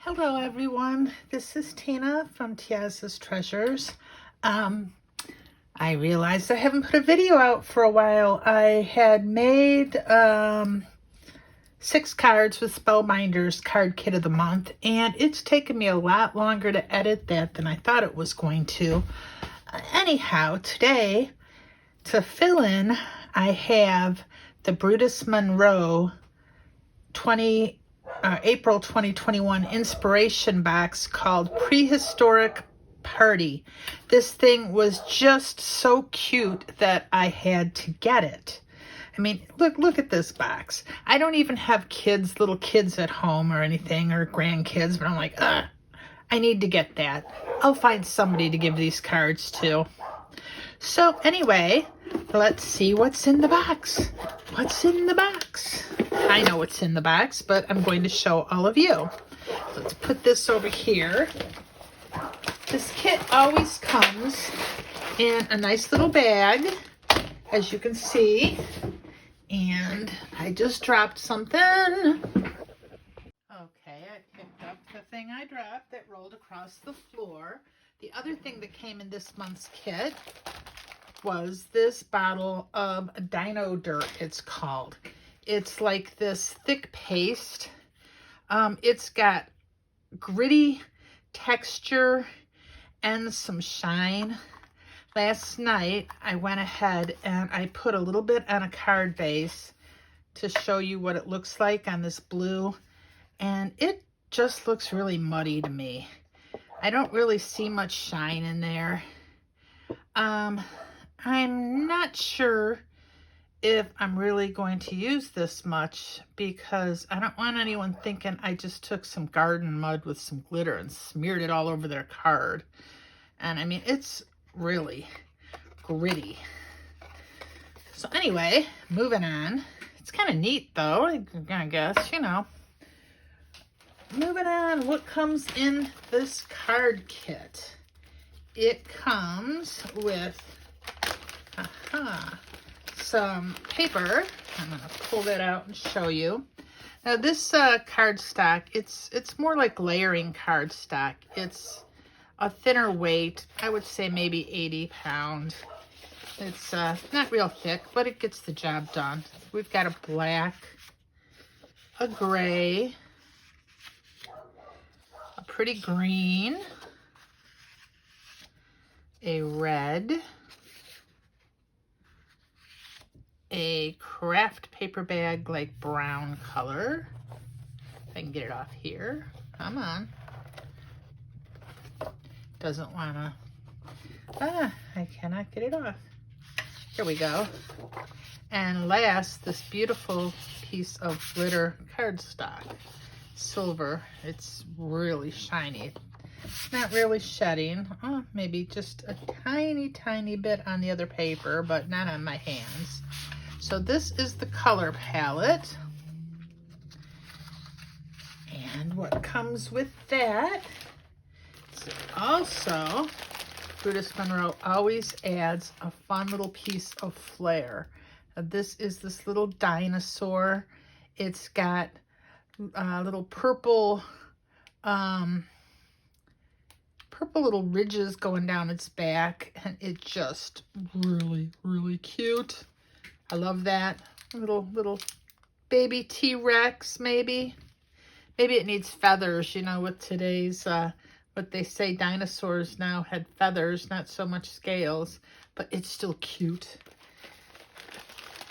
Hello everyone, this is Tina from Tia's Treasures. I realized I haven't put a video out for a while. I had made 6 cards with Spellbinders card kit of the month, and it's taken me a lot longer to edit that than I thought it was going to. Anyhow, today to fill in, I have the Brutus Monroe April 2021 Inspiration Box called Prehistoric Party. This thing was just so cute that I had to get it. I mean, look at this box. I don't even have little kids at home or anything, or grandkids, but I'm like, I need to get that. I'll find somebody to give these cards to. So anyway, let's see what's in the box. What's in the box? I know what's in the box, but I'm going to show all of you. Let's put this over here. This kit always comes in a nice little bag, as you can see. And I just dropped something. Okay, I picked up the thing I dropped that rolled across the floor. The other thing that came in this month's kit was this bottle of Dino Dirt, it's called. It's like this thick paste. It's got gritty texture and some shine. Last night, I went ahead and I put a little bit on a card base to show you what it looks like on this blue. And it just looks really muddy to me. I don't really see much shine in there. I'm not sure if I'm really going to use this much because I don't want anyone thinking I just took some garden mud with some glitter and smeared it all over their card. And I mean, it's really gritty. So anyway, moving on. It's kind of neat though, I guess, you know. Moving on, what comes in this card kit? It comes with some paper. I'm going to pull that out and show you. Now this cardstock, it's more like layering cardstock. It's a thinner weight. I would say maybe 80 pounds. It's not real thick, but it gets the job done. We've got a black, a gray, a pretty green, a red, a craft paper bag like brown color. If I can get it off here. Come on. Doesn't wanna. I cannot get it off. Here we go. And last, this beautiful piece of glitter cardstock. Silver. It's really shiny. It's not really shedding. Oh, maybe just a tiny bit on the other paper, but not on my hands. So this is the color palette. And what comes with that is also, Brutus Monroe always adds a fun little piece of flair. Now this is this little dinosaur. It's got little purple little ridges going down its back, and it just really cute. I love that. Little baby T-Rex, maybe it needs feathers, you know, with today's what they say dinosaurs now had feathers, not so much scales, but it's still cute.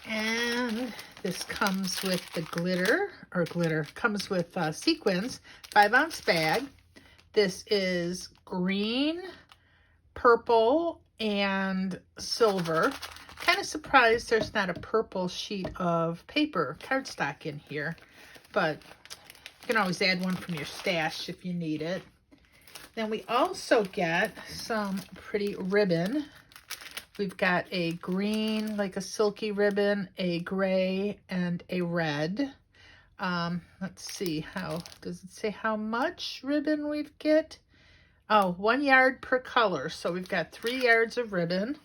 And this comes with the comes with sequins, 5-ounce bag. This is green, purple, and silver. Kind of surprised there's not a purple sheet of paper, cardstock in here, but you can always add one from your stash if you need it. Then we also get some pretty ribbon. We've got a green, like a silky ribbon, a gray, and a red. Let's see, does it say how much ribbon we've get? Oh, 1 yard per color. So we've got 3 yards of ribbon.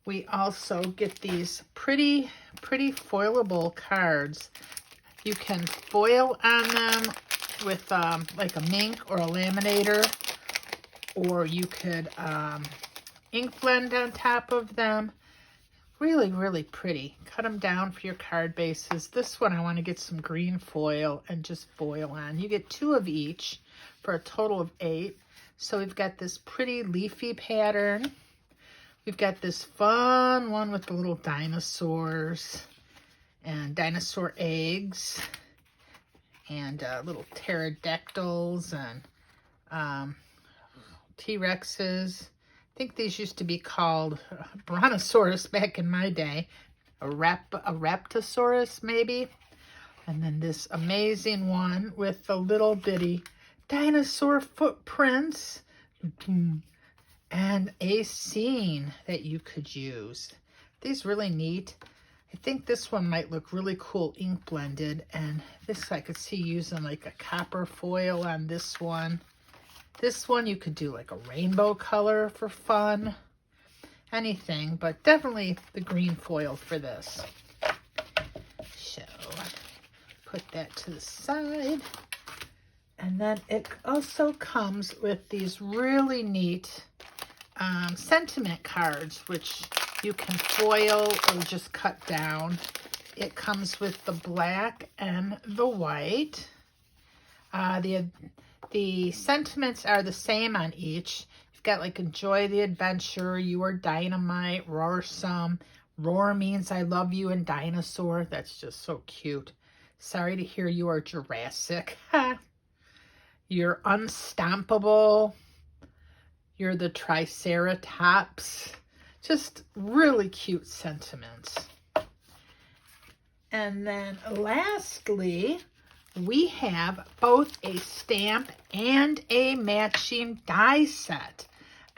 We also get these pretty foilable cards. You can foil on them with like a mink or a laminator, or you could ink blend on top of them. Really, really pretty. Cut them down for your card bases. This one I want to get some green foil and just foil on. You get 2 of each for a total of 8. So we've got this pretty leafy pattern. We've got this fun one with the little dinosaurs and dinosaur eggs and little pterodactyls and T-Rexes. I think these used to be called Brontosaurus back in my day. A Raptosaurus, maybe. And then this amazing one with the little bitty dinosaur footprints. And a scene that you could use. These really neat. I think this one might look really cool ink blended. And this I could see using like a copper foil on this one. This one you could do like a rainbow color for fun. Anything, but definitely the green foil for this. So, put that to the side. And then it also comes with these really neat sentiment cards, which you can foil or just cut down. It comes with the black and the white. The sentiments are the same on each. You've got like enjoy the adventure, you are dynamite, roarsome. Roar means I love you, and dinosaur. That's just so cute. Sorry to hear you are Jurassic. You're unstoppable. You're the Triceratops. Just really cute sentiments. And then lastly, we have both a stamp and a matching die set.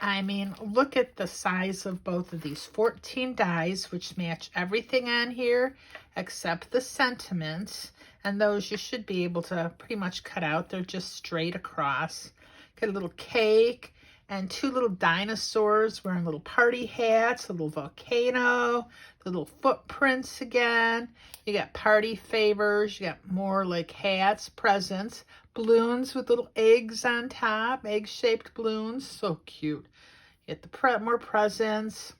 I mean, look at the size of both of these. 14 dies, which match everything on here except the sentiments. And those you should be able to pretty much cut out. They're just straight across. Got a little cake and 2 little dinosaurs wearing little party hats, a little volcano, the little footprints again. You got party favors. You got more like hats, presents, balloons with little eggs on top, egg-shaped balloons. So cute. You get the more presents,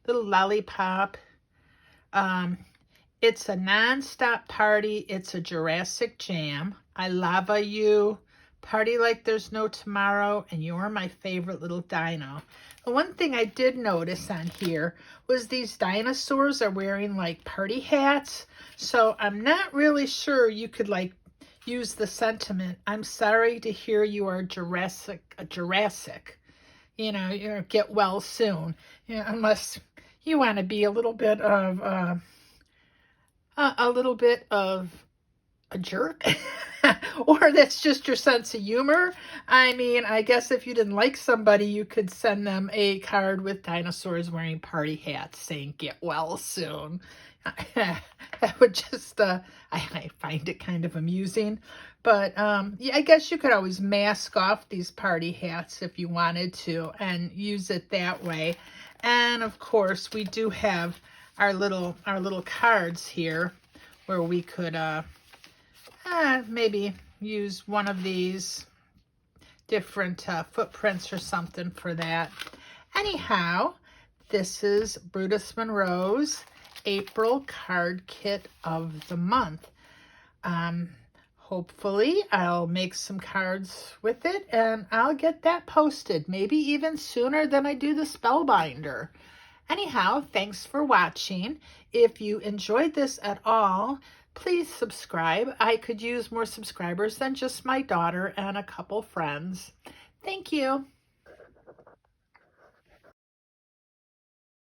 little lollipop. It's a non-stop party. It's a Jurassic jam. I lava you. Party like there's no tomorrow, and you're my favorite little dino. The one thing I did notice on here was these dinosaurs are wearing like party hats. So I'm not really sure you could like use the sentiment, I'm sorry to hear you are Jurassic. You know, get well soon. You know, unless you want to be a little bit of a jerk. Or that's just your sense of humor. I mean, I guess if you didn't like somebody, you could send them a card with dinosaurs wearing party hats saying, get well soon. That would just, I find it kind of amusing. But yeah, I guess you could always mask off these party hats if you wanted to and use it that way. And of course, we do have our little cards here where we could maybe use one of these different footprints or something for that. Anyhow, this is Brutus Monroe's April card kit of the month. Hopefully I'll make some cards with it and I'll get that posted, maybe even sooner than I do the Spellbinder. Anyhow, thanks for watching. If you enjoyed this at all, please subscribe. I could use more subscribers than just my daughter and a couple friends. Thank you.